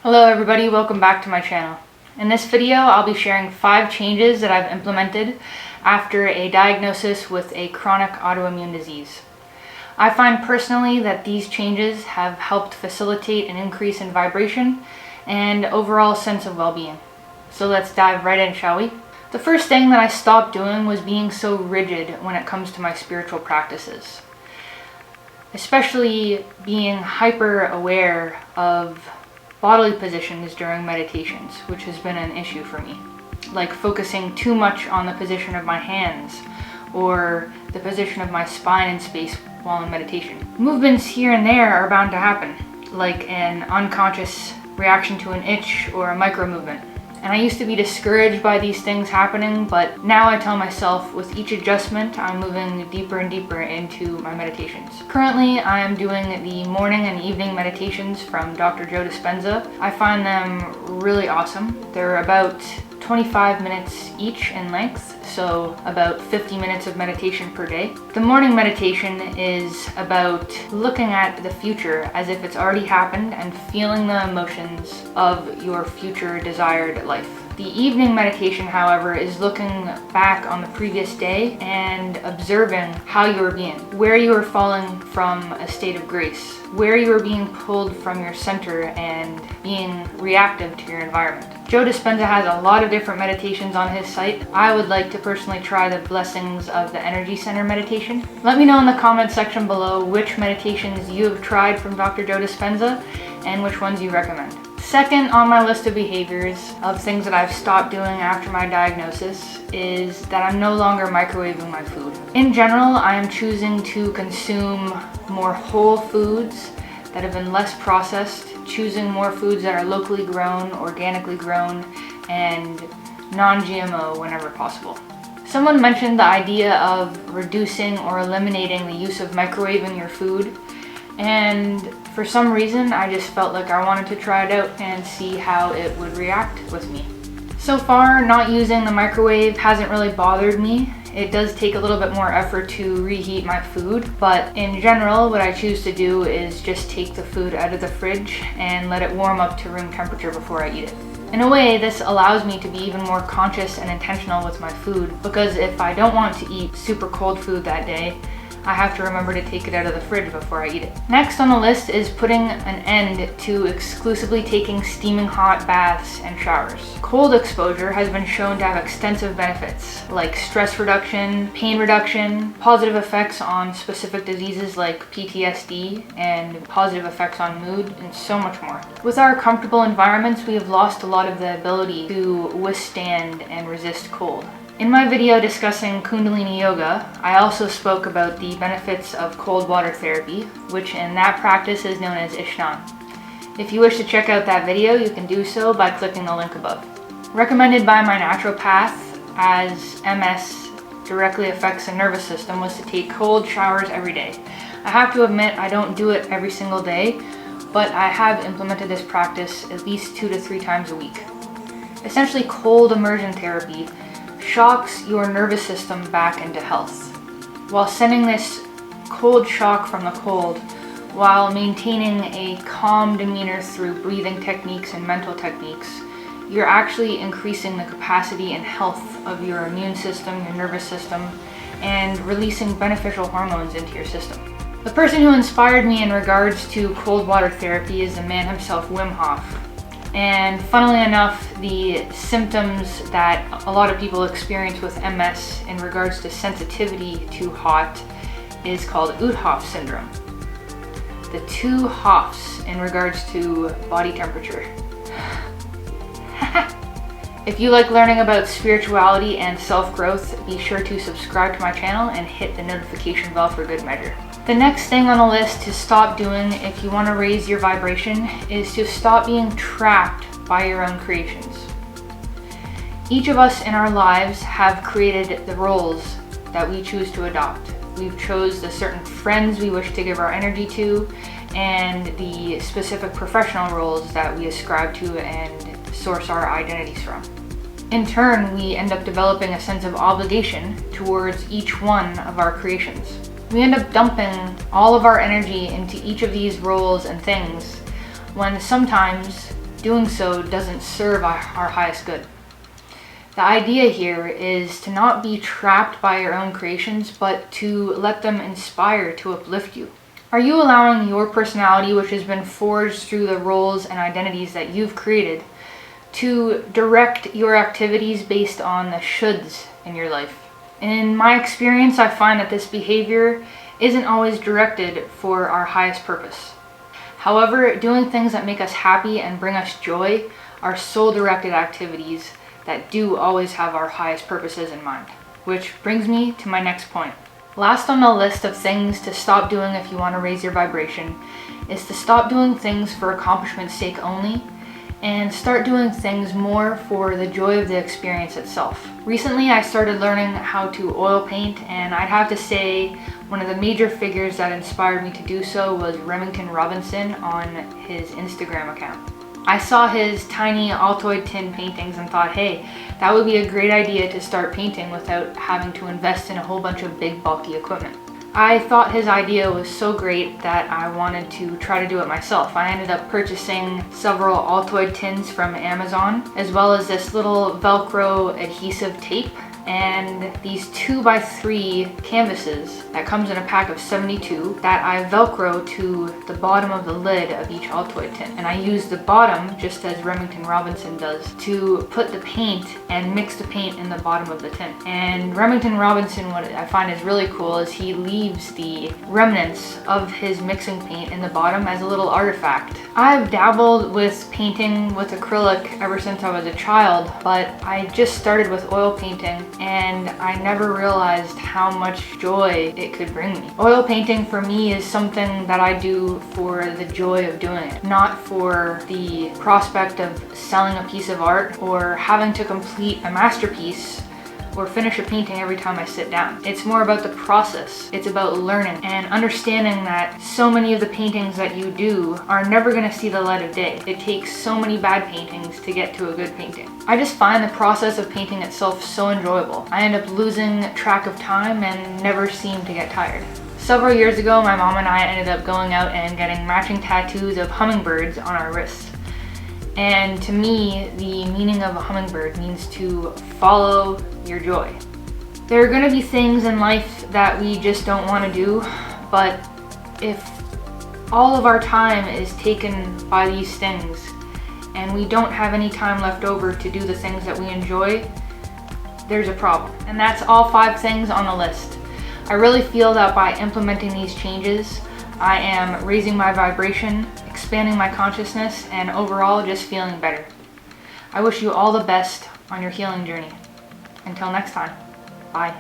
Hello everybody, welcome back to my channel. In this video, I'll be sharing 5 changes that I've implemented after a diagnosis with a chronic autoimmune disease. I find personally that these changes have helped facilitate an increase in vibration and overall sense of well-being. So let's dive right in, shall we? The first thing that I stopped doing was being so rigid when it comes to my spiritual practices. Especially being hyper aware of bodily positions during meditations, which has been an issue for me. Like focusing too much on the position of my hands or the position of my spine in space while in meditation. Movements here and there are bound to happen, like an unconscious reaction to an itch or a micro movement. And I used to be discouraged by these things happening, but now I tell myself with each adjustment, I'm moving deeper and deeper into my meditations. Currently, I am doing the morning and evening meditations from Dr. Joe Dispenza. I find them really awesome. They're about 25 minutes each in length, so about 50 minutes of meditation per day. The morning meditation is about looking at the future as if it's already happened and feeling the emotions of your future desired life. The evening meditation, however, is looking back on the previous day and observing how you are being, where you are falling from a state of grace, where you are being pulled from your center and being reactive to your environment. Joe Dispenza has a lot of different meditations on his site. I would like to personally try the Blessings of the Energy Center meditation. Let me know in the comment section below which meditations you have tried from Dr. Joe Dispenza and which ones you recommend. Second on my list of behaviors of things that I've stopped doing after my diagnosis is that I'm no longer microwaving my food. In general, I am choosing to consume more whole foods that have been less processed, choosing more foods that are locally grown, organically grown, and non-GMO whenever possible. Someone mentioned the idea of reducing or eliminating the use of microwaving your food, and for some reason I just felt like I wanted to try it out and see how it would react with me. So far, not using the microwave hasn't really bothered me. It does take a little bit more effort to reheat my food, but in general, what I choose to do is just take the food out of the fridge and let it warm up to room temperature before I eat it. In a way, this allows me to be even more conscious and intentional with my food, because if I don't want to eat super cold food that day, I have to remember to take it out of the fridge before I eat it. Next on the list is putting an end to exclusively taking steaming hot baths and showers. Cold exposure has been shown to have extensive benefits like stress reduction, pain reduction, positive effects on specific diseases like PTSD, and positive effects on mood, and so much more. With our comfortable environments, we have lost a lot of the ability to withstand and resist cold. In my video discussing Kundalini Yoga, I also spoke about the benefits of cold water therapy, which in that practice is known as Ishnan. If you wish to check out that video, you can do so by clicking the link above. Recommended by my naturopath, as MS directly affects the nervous system, was to take cold showers every day. I have to admit I don't do it every single day, but I have implemented this practice at least 2 to 3 times a week. Essentially, cold immersion therapy shocks your nervous system back into health, while sending this cold shock from the cold, while maintaining a calm demeanor through breathing techniques and mental techniques. You're actually increasing the capacity and health of your immune system, your nervous system, and releasing beneficial hormones into your system. The person who inspired me in regards to cold water therapy is the man himself, Wim Hof. And funnily enough, the symptoms that a lot of people experience with MS in regards to sensitivity to hot is called Oud-Hof syndrome. The 2 Hofs in regards to body temperature. If you like learning about spirituality and self-growth, be sure to subscribe to my channel and hit the notification bell for good measure. The next thing on the list to stop doing if you want to raise your vibration is to stop being trapped by your own creations. Each of us in our lives have created the roles that we choose to adopt. We've chose the certain friends we wish to give our energy to, and the specific professional roles that we ascribe to and source our identities from. In turn, we end up developing a sense of obligation towards each one of our creations. We end up dumping all of our energy into each of these roles and things, when sometimes doing so doesn't serve our highest good. The idea here is to not be trapped by your own creations, but to let them inspire to uplift you. Are you allowing your personality, which has been forged through the roles and identities that you've created, to direct your activities based on the shoulds in your life? In my experience, I find that this behavior isn't always directed for our highest purpose. However, doing things that make us happy and bring us joy are soul-directed activities that do always have our highest purposes in mind. Which brings me to my next point. Last on the list of things to stop doing if you want to raise your vibration is to stop doing things for accomplishment's sake only and start doing things more for the joy of the experience itself. Recently, I started learning how to oil paint, and I'd have to say one of the major figures that inspired me to do so was Remington Robinson on his Instagram account. I saw his tiny Altoid tin paintings and thought, hey, that would be a great idea to start painting without having to invest in a whole bunch of big bulky equipment. I thought his idea was so great that I wanted to try to do it myself. I ended up purchasing several Altoid tins from Amazon, as well as this little Velcro adhesive tape and these 2x3 canvases that comes in a pack of 72 that I Velcro to the bottom of the lid of each Altoid tin. And I use the bottom, just as Remington Robinson does, to put the paint and mix the paint in the bottom of the tin. And Remington Robinson, what I find is really cool is he leaves the remnants of his mixing paint in the bottom as a little artifact. I've dabbled with painting with acrylic ever since I was a child, but I just started with oil painting and I never realized how much joy it could bring me. Oil painting for me is something that I do for the joy of doing it, not for the prospect of selling a piece of art or having to complete a masterpiece or finish a painting every time I sit down. It's more about the process. It's about learning and understanding that so many of the paintings that you do are never gonna see the light of day. It takes so many bad paintings to get to a good painting. I just find the process of painting itself so enjoyable. I end up losing track of time and never seem to get tired. Several years ago, my mom and I ended up going out and getting matching tattoos of hummingbirds on our wrists. And to me, the meaning of a hummingbird means to follow your joy. There are gonna be things in life that we just don't wanna do, but if all of our time is taken by these things and we don't have any time left over to do the things that we enjoy, there's a problem. And that's all 5 things on the list. I really feel that by implementing these changes, I am raising my vibration, expanding my consciousness, and overall just feeling better. I wish you all the best on your healing journey. Until next time, bye.